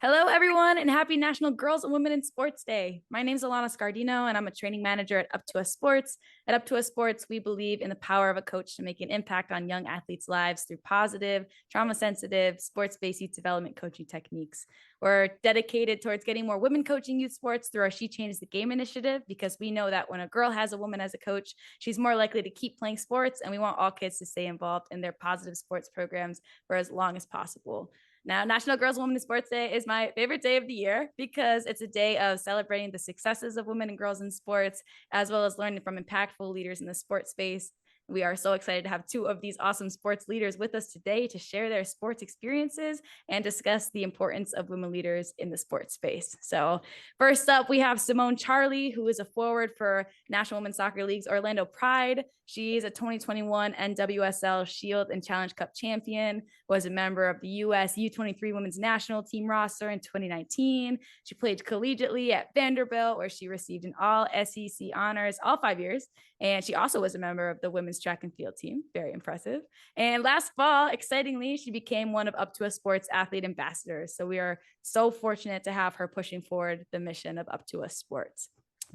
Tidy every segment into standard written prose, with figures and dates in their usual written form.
Hello, everyone, and happy National Girls and Women in Sports Day. My name is Alannah Scardino, and I'm a training manager at Up2Us Sports. At Up2Us Sports, we believe in the power of a coach to make an impact on young athletes' lives through positive, trauma-sensitive, sports-based youth development coaching techniques. We're dedicated towards getting more women coaching youth sports through our She Changes the Game initiative, because we know that when a girl has a woman as a coach, she's more likely to keep playing sports, and we want all kids to stay involved in their positive sports programs for as long as possible. Now, National Girls and Women in Sports Day is my favorite day of the year because it's a day of celebrating the successes of women and girls in sports, as well as learning from impactful leaders in the sports space. We are so excited to have two of these awesome sports leaders with us today to share their sports experiences and discuss the importance of women leaders in the sports space. So first up, we have Simone Charley, who is a forward for National Women's Soccer League's Orlando Pride. She is a 2021 NWSL Shield and Challenge Cup champion, was a member of the U.S. U23 Women's National Team roster in 2019. She played collegiately at Vanderbilt, where she received an all-SEC honors all 5 years. And she also was a member of the women's track and field team. Very impressive. And last fall, excitingly, she became one of Up2Us Sports Athlete Ambassadors. So we are so fortunate to have her pushing forward the mission of Up2Us Sports.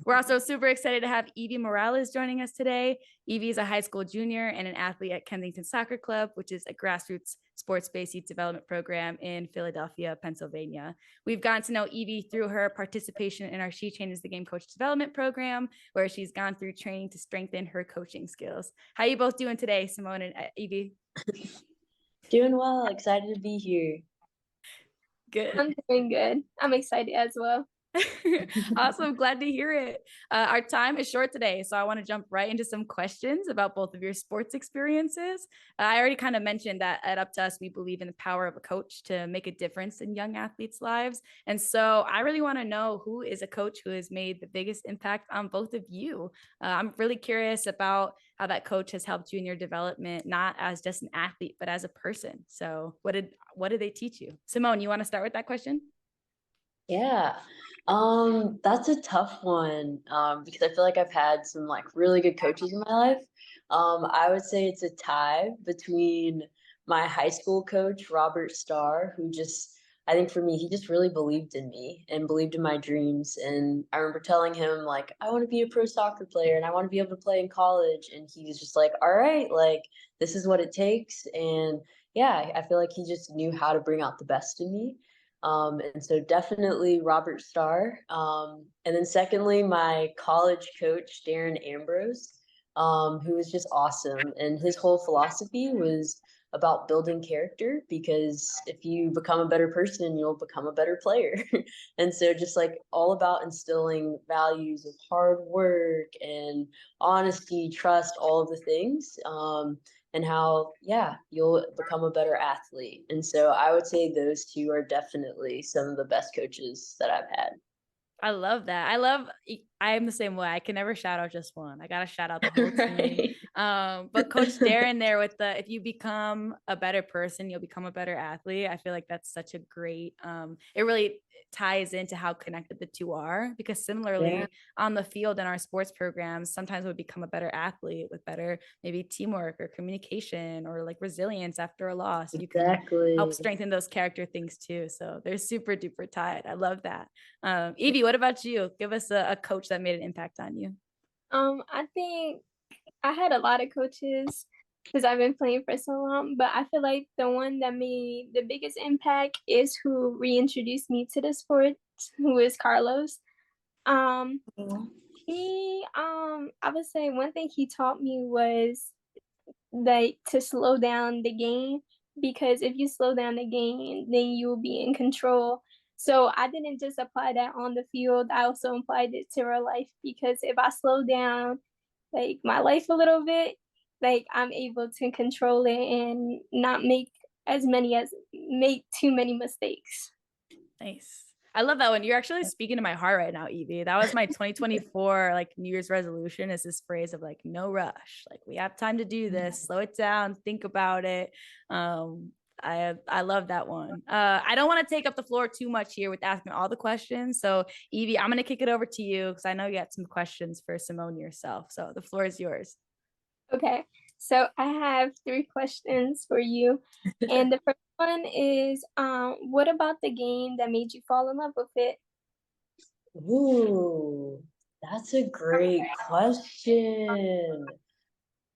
We're also super excited to have Evie Morales joining us today. Evie is a high school junior and an athlete at Kensington Soccer Club, which is a grassroots sports-based youth development program in Philadelphia, Pennsylvania. We've gotten to know Evie through her participation in our She Changes the Game coach development program, where she's gone through training to strengthen her coaching skills. How are you both doing today, Simone and Evie? Doing well. Excited to be here. Good. I'm doing good. I'm excited as well. Awesome. Glad to hear it. Our time is short today, so I want to jump right into some questions about both of your sports experiences. I already kind of mentioned that at Up2Us, we believe in the power of a coach to make a difference in young athletes' lives. And so I really want to know who is a coach who has made the biggest impact on both of you. I'm really curious about how that coach has helped you in your development, not as just an athlete, but as a person. So what did they teach you? Simone, you want to start with that question? Yeah. That's a tough one. Because I feel like I've had some really good coaches in my life. I would say it's a tie between my high school coach, Robert Starr, who I think for me, he just really believed in me and believed in my dreams. And I remember telling him I want to be a pro soccer player and I want to be able to play in college. And he was just like, all right, this is what it takes. And yeah, I feel like he just knew how to bring out the best in me. And so definitely Robert Starr. And then secondly, my college coach, Darren Ambrose, who was just awesome. And his whole philosophy was about building character, because if you become a better person, you'll become a better player. And so just all about instilling values of hard work and honesty, trust, all of the things. And how, yeah, you'll become a better athlete. And so I would say those two are definitely some of the best coaches that I've had. I love that. I am the same way. I can never shout out just one. I got to shout out the whole team. But Coach Darren there with if you become a better person, you'll become a better athlete. I feel like that's such a great, it really ties into how connected the two are, because similarly on the field in our sports programs, sometimes we become a better athlete with better maybe teamwork or communication or resilience after a loss. You can help strengthen those character things too. So they're super duper tied. I love that. Evie, what about you? Give us a coach that made an impact on you. I think I had a lot of coaches because I've been playing for so long, but I feel like the one that made the biggest impact is who reintroduced me to the sport, who is Carlos. I would say one thing he taught me was to slow down the game, because if you slow down the game, then you will be in control. So I didn't just apply that on the field. I also applied it to real life, because if I slow down my life a little bit, I'm able to control it and not make too many mistakes. Nice. I love that one. You're actually speaking to my heart right now, Evie. That was my 2024 New Year's resolution, is this phrase of no rush. We have time to do this. Slow it down. Think about it. I love that one. I don't want to take up the floor too much here with asking all the questions. So Evie, I'm going to kick it over to you because I know you got some questions for Simone yourself. So the floor is yours. Okay. So I have 3 questions for you. And the first one is, what about the game that made you fall in love with it? Ooh, that's a great question.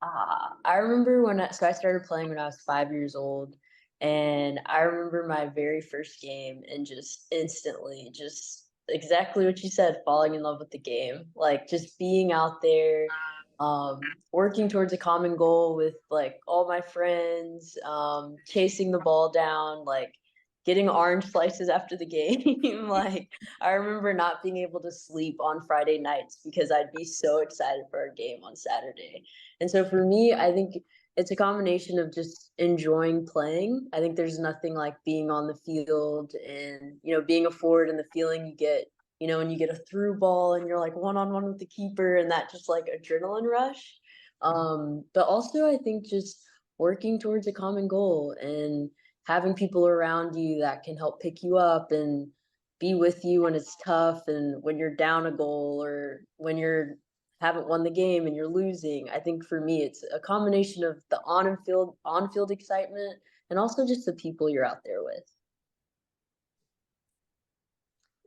I remember so I started playing when I was 5 years old, and I remember my very first game and just instantly, just exactly what you said, falling in love with the game. Like just being out there, working towards a common goal with like all my friends, chasing the ball down, like getting orange slices after the game. Like I remember not being able to sleep on Friday nights because I'd be so excited for our game on Saturday. And so for me, I think it's a combination of just enjoying playing. I think there's nothing like being on the field and, being a forward and the feeling you get, when you get a through ball and you're like one-on-one with the keeper and that just like adrenaline rush. But also I think just working towards a common goal and having people around you that can help pick you up and be with you when it's tough and when you're down a goal or when you're haven't won the game and you're losing. I think for me, it's a combination of the on field excitement and also just the people you're out there with.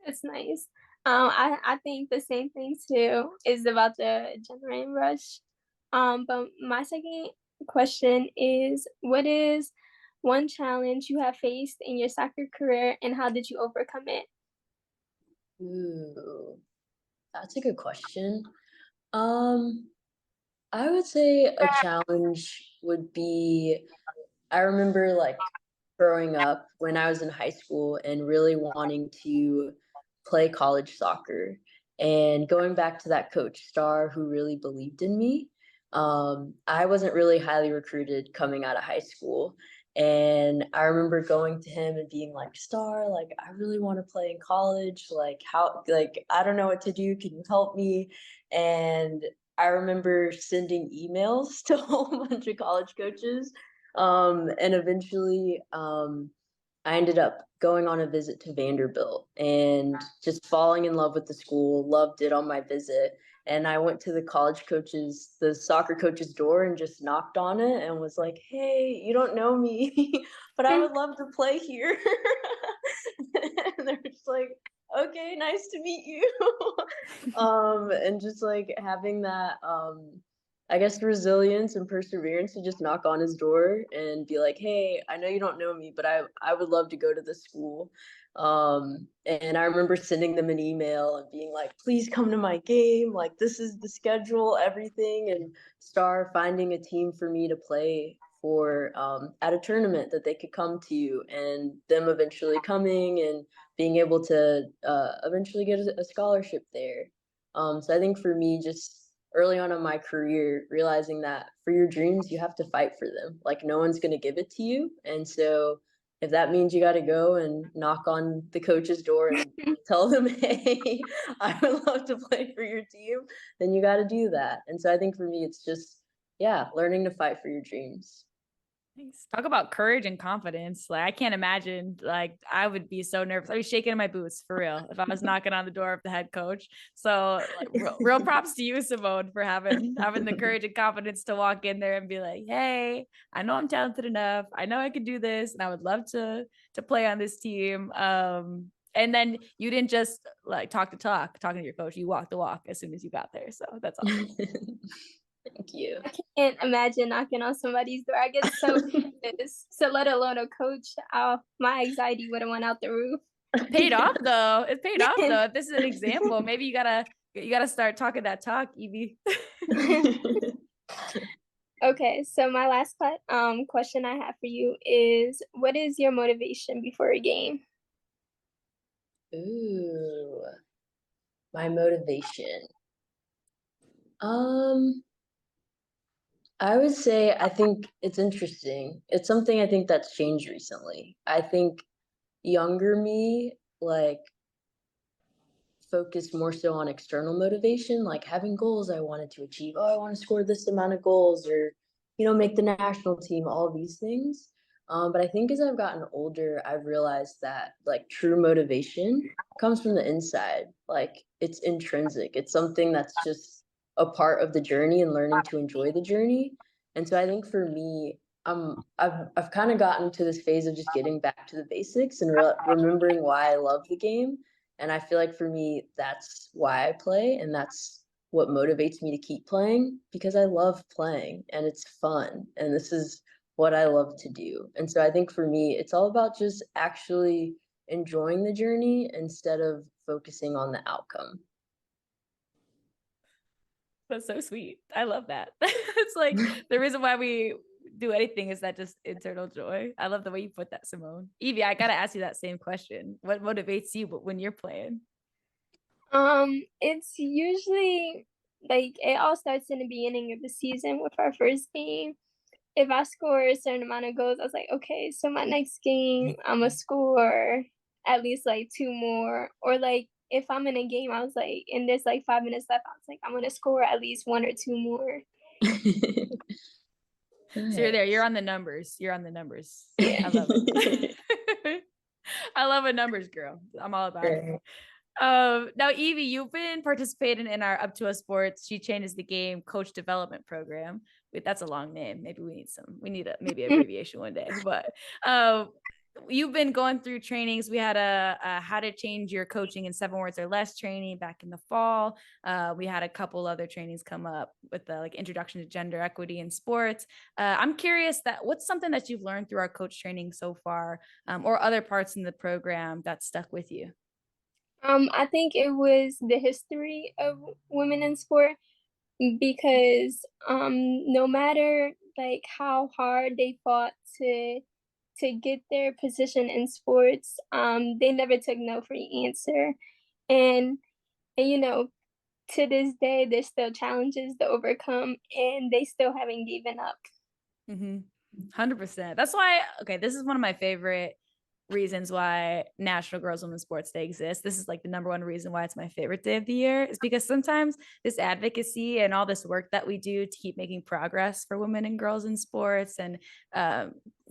That's nice. I think the same thing too is about the adrenaline rush. But my second question is, what is one challenge you have faced in your soccer career and how did you overcome it? Ooh, that's a good question. Um, I would say a challenge would be, I remember like growing up when I was in high school and really wanting to play college soccer and going back to that coach Star who really believed in me. I wasn't really highly recruited coming out of high school. And I remember going to him and being like, Star, like, I really want to play in college. Like, I don't know what to do. Can you help me? And I remember sending emails to a whole bunch of college coaches. And eventually, I ended up going on a visit to Vanderbilt and just falling in love with the school, loved it on my visit. And I went to the soccer coach's door and just knocked on it and was like, hey, you don't know me, but I would love to play here. And they're just like, okay, nice to meet you. And just like having that, I guess resilience and perseverance to just knock on his door and be like, hey, I know you don't know me, but I would love to go to this school. And I remember sending them an email and being like, please come to my game. Like, this is the schedule, everything. And Star finding a team for me to play for at a tournament that they could come to, and them eventually coming and being able to eventually get a scholarship there. So I think for me, just early on in my career, realizing that for your dreams, you have to fight for them. Like no one's going to give it to you. And so if that means you got to go and knock on the coach's door and tell them, hey, I would love to play for your team, then you got to do that. And so I think for me, it's just, yeah, learning to fight for your dreams. Nice. Talk about courage and confidence. Like I can't imagine, like I would be so nervous. I'd be shaking in my boots for real if I was knocking on the door of the head coach. So like, real props to you, Simone, for having the courage and confidence to walk in there and be like, hey, I know I'm talented enough. I know I could do this and I would love to play on this team. And then you didn't just like talking to your coach. You walked the walk as soon as you got there. So that's awesome. Thank you. I can't imagine knocking on somebody's door. I get so nervous. So let alone a coach. My anxiety would have went out the roof. It paid off though. It paid off though. If this is an example, maybe you gotta start talking that talk, Evie. Okay, so my last question I have for you is, what is your motivation before a game? Ooh, my motivation. I would say I think it's interesting. It's something I think that's changed recently. I think younger me, like, focused more so on external motivation, like having goals I wanted to achieve. Oh, I want to score this amount of goals or, make the national team, all these things. But I think as I've gotten older, I've realized that like true motivation comes from the inside. Like it's intrinsic. It's something that's just a part of the journey and learning to enjoy the journey. And so I think for me, I've kind of gotten to this phase of just getting back to the basics and remembering why I love the game. And I feel like for me, that's why I play, and that's what motivates me to keep playing, because I love playing and it's fun, and this is what I love to do. And so I think for me, it's all about just actually enjoying the journey instead of focusing on the outcome. That's so sweet. I love that. It's like the reason why we do anything is that just internal joy. I love the way you put that, Simone. Evie, I gotta ask you that same question. What motivates you when you're playing? It's usually like it all starts in the beginning of the season with our first game. If I score a certain amount of goals, I was like, okay, so my next game, I'm gonna score at least like 2 more. Or like if I'm in a game, I was like, and there's like 5 minutes left, I was like, I'm gonna score at least 1 or 2 more. So you're there. You're on the numbers. You're on the numbers. Yeah. I love it. I love a numbers girl. I'm all about it. Now, Evie, you've been participating in our Up2Us Sports She Changes the Game coach development program. Wait, that's a long name. Maybe we need maybe abbreviation one day. But you've been going through trainings. We had a how to change your coaching in 7 words or less training back in the fall. We had a couple other trainings come up with the like introduction to gender equity in sports. I'm curious that what's something that you've learned through our coach training so far, or other parts in the program that stuck with you? I think it was the history of women in sport because no matter like how hard they fought to get their position in sports, they never took no for the answer. And and you know, to this day there's still challenges to overcome and they still haven't given up. 100%. That's why, okay, this is one of my favorite reasons why National Girls Women's Sports Day exists. This is like the number one reason why it's my favorite day of the year, is because sometimes this advocacy and all this work that we do to keep making progress for women and girls in sports and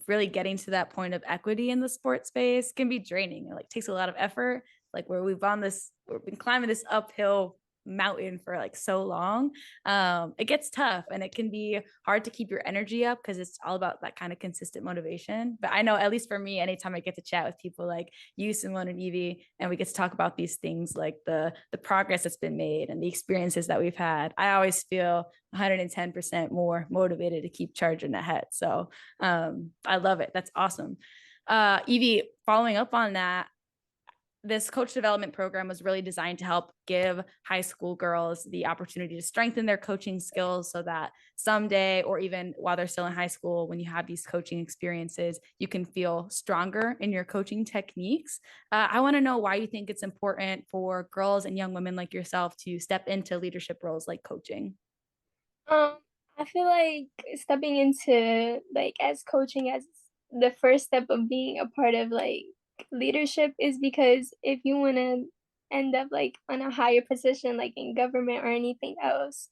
really getting to that point of equity in the sports space can be draining. It like takes a lot of effort, like where we've been climbing this uphill mountain for like so long. It gets tough and it can be hard to keep your energy up because it's all about that kind of consistent motivation. But I know, at least for me, anytime I get to chat with people like you, Simone, and Evie, and we get to talk about these things like the progress that's been made and the experiences that we've had, I always feel 110% more motivated to keep charging ahead. So I love it. That's awesome. Evie, following up on that, this coach development program was really designed to help give high school girls the opportunity to strengthen their coaching skills so that someday, or even while they're still in high school, when you have these coaching experiences, you can feel stronger in your coaching techniques. I want to know why you think it's important for girls and young women like yourself to step into leadership roles like coaching. I feel like stepping into like as coaching as the first step of being a part of like leadership is because if you want to end up like on a higher position like in government or anything else,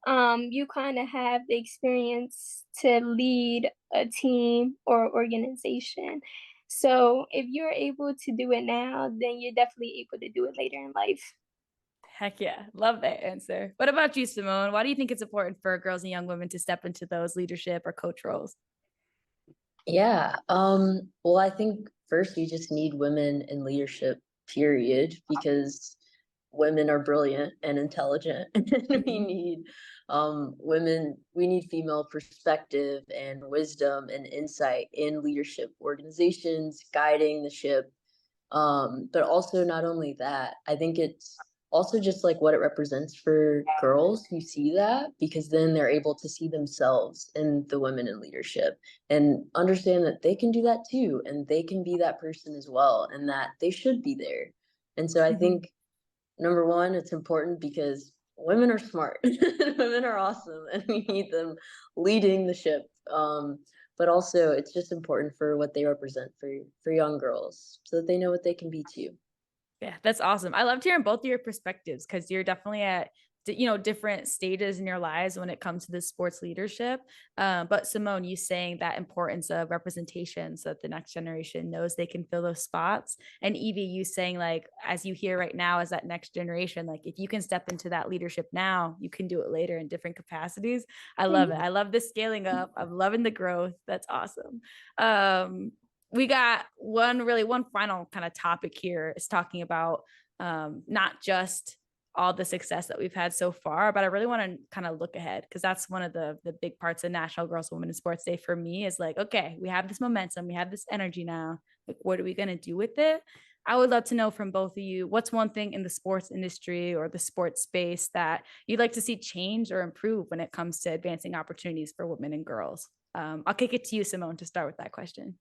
you kind of have the experience to lead a team or organization. So if you're able to do it now, then you're definitely able to do it later in life. Heck yeah. Love that answer. What about you, Simone? Why do you think it's important for girls and young women to step into those leadership or coach roles? Yeah. Well, I think first we just need women in leadership, period, because women are brilliant and intelligent. And we need women, we need female perspective and wisdom and insight in leadership organizations, guiding the ship. But also not only that, I think it's also just like what it represents for girls who see that, because then they're able to see themselves in the women in leadership and understand that they can do that too, and they can be that person as well, and that they should be there. And so I think number one, it's important because women are smart, women are awesome, and we need them leading the ship. But also, it's just important for what they represent for young girls, so that they know what they can be too. Yeah, that's awesome. I loved hearing both of your perspectives because you're definitely at different stages in your lives when it comes to the sports leadership. But Simone, you saying that importance of representation so that the next generation knows they can fill those spots. And Evie, you saying like, as you hear right now, as that next generation, like if you can step into that leadership now, you can do it later in different capacities. I love it. I love the scaling up. I'm loving the growth. That's awesome. We got one final kind of topic here is talking about not just all the success that we've had so far, but I really want to kind of look ahead because that's one of the big parts of National Girls and Women in Sports Day for me is like, okay, we have this momentum, we have this energy now. Like, what are we going to do with it? I would love to know from both of you, what's one thing in the sports industry or the sports space that you'd like to see change or improve when it comes to advancing opportunities for women and girls? I'll kick it to you, Simone, to start with that question.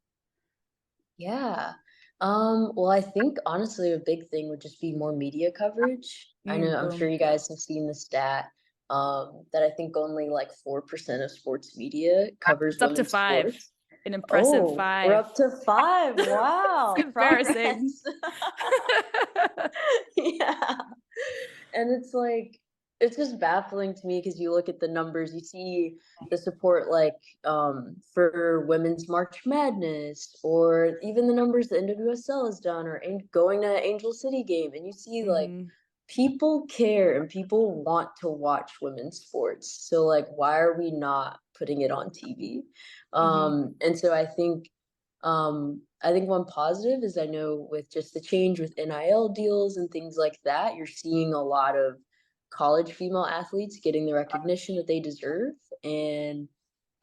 Yeah. Well, I think honestly, a big thing would just be more media coverage. I'm sure you guys have seen the stat, that I think only like 4% of sports media covers It's up to women's 5. sports. An impressive Oh, 5. we're up to 5. Wow. It's embarrassing. Yeah. And it's like, it's just baffling to me because you look at the numbers, you see the support like for women's March Madness, or even the numbers the NWSL has done, or going to Angel City game, and you see like people care and people want to watch women's sports. So like, why are we not putting it on TV? And so I think one positive is I know with just the change with NIL deals and things like that, you're seeing a lot of college female athletes getting the recognition that they deserve. And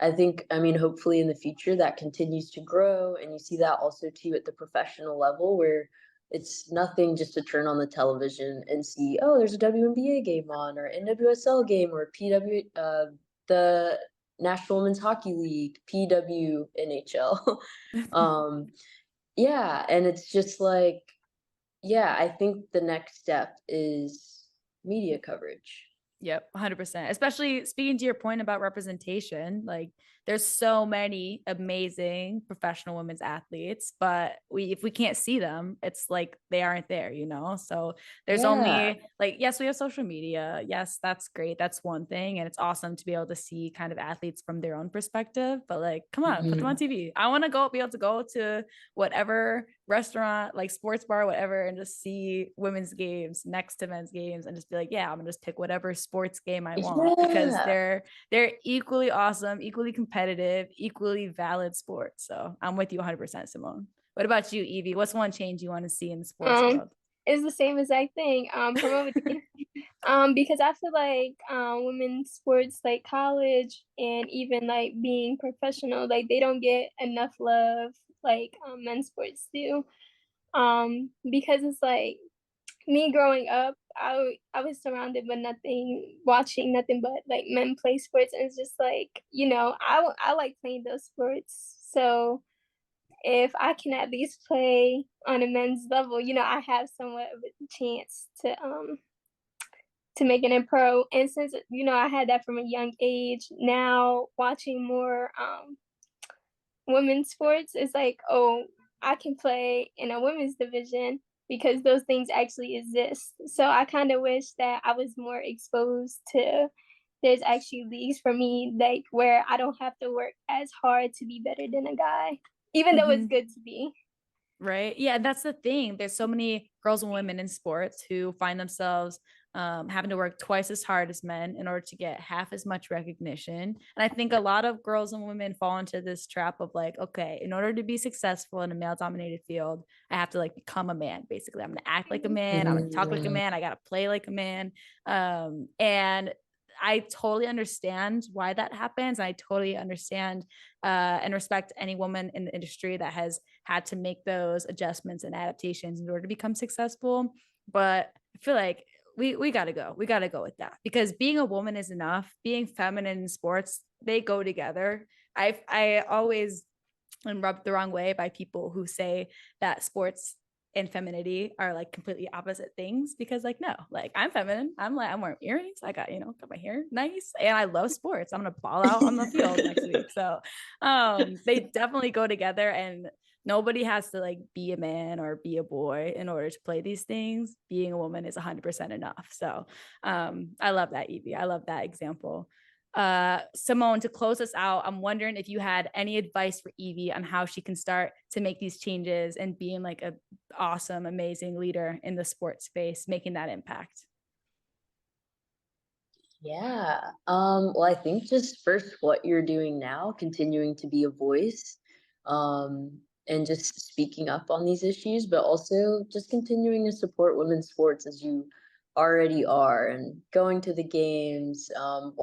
I think, I mean, hopefully in the future that continues to grow. And you see that also too at the professional level where it's nothing just to turn on the television and see, oh, there's a WNBA game on, or NWSL game, or the National Women's Hockey League, PWNHL. Yeah, and it's just like, yeah, I think the next step is media coverage. Yep, 100%. Especially speaking to your point about representation, like there's so many amazing professional women's athletes, but if we can't see them, it's like they aren't there, So there's only like, yes, we have social media. Yes, that's great. That's one thing. And it's awesome to be able to see kind of athletes from their own perspective, but like, come on, put them on TV. I want to be able to go to whatever restaurant, like sports bar, whatever, and just see women's games next to men's games and just be like, yeah, I'm gonna just pick whatever sports game I want because they're equally awesome, equally competitive, equally valid sports. So I'm with you 100%, Simone. What about you, Evie? What's one change you want to see in the sports world? It's the same exact thing. Because I feel like women's sports, like college and even like being professional, like they don't get enough love like men's sports do. Because it's like me growing up, I was surrounded by watching nothing but like men play sports, and it's just like, I like playing those sports. So if I can at least play on a men's level, I have somewhat of a chance to make it in pro. And since I had that from a young age, now watching more women's sports, it's like, oh, I can play in a women's division because those things actually exist. So I kind of wish that I was more exposed to there's actually leagues for me, like where I don't have to work as hard to be better than a guy, even though it's good to be. Right. Yeah, that's the thing. There's so many girls and women in sports who find themselves having to work twice as hard as men in order to get half as much recognition. And I think a lot of girls and women fall into this trap of like, okay, in order to be successful in a male dominated field, I have to like become a man. Basically, I'm going to act like a man. I'm going to talk like a man. I got to play like a man. And I totally understand why that happens. I totally understand and respect any woman in the industry that has had to make those adjustments and adaptations in order to become successful. But I feel like we got to go. We got to go with that because being a woman is enough. Being feminine in sports, they go together. I always am rubbed the wrong way by people who say that sports and femininity are like completely opposite things because like, no, like I'm feminine. I'm wearing earrings. I got, got my hair nice and I love sports. I'm going to ball out on the field next week. So they definitely go together. And nobody has to like be a man or be a boy in order to play these things. Being a woman is 100% enough. So I love that, Evie. I love that example. Simone, to close us out, I'm wondering if you had any advice for Evie on how she can start to make these changes and being like a awesome, amazing leader in the sports space, making that impact. Yeah. Well, I think just first what you're doing now, continuing to be a voice, and just speaking up on these issues, but also just continuing to support women's sports as you already are, and going to the games,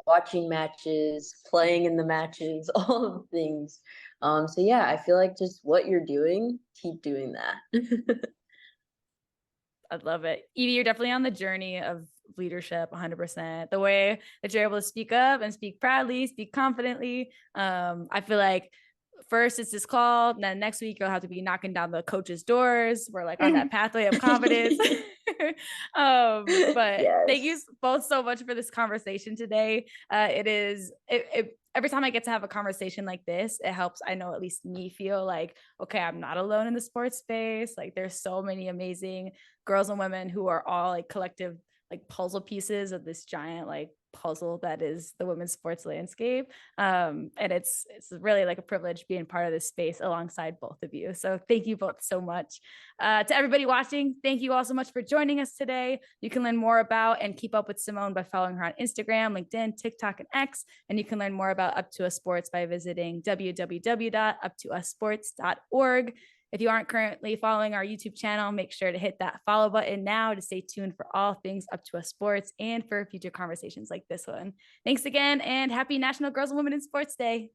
watching matches, playing in the matches, all of the things. So yeah, I feel like just what you're doing, keep doing that. I love it. Evie, you're definitely on the journey of leadership 100%. The way that you're able to speak up and speak proudly, speak confidently. I feel like first it's this call, and then next week you'll have to be knocking down the coach's doors. We're like on that pathway of confidence. But thank you Yes. both so much for this conversation today. Every time I get to have a conversation like this, it helps, I know, at least me feel like, okay, I'm not alone in the sports space. Like there's so many amazing girls and women who are all like collective like puzzle pieces of this giant like puzzle that is the women's sports landscape. And it's really like a privilege being part of this space alongside both of you. So thank you both so much. To everybody watching, thank you all so much for joining us today. You can learn more about and keep up with Simone by following her on Instagram, LinkedIn, TikTok, and X. And you can learn more about Up2Us Sports by visiting www.up2ussports.org. If you aren't currently following our YouTube channel, make sure to hit that follow button now to stay tuned for all things Up2Us Sports and for future conversations like this one. Thanks again, and happy National Girls and Women in Sports Day.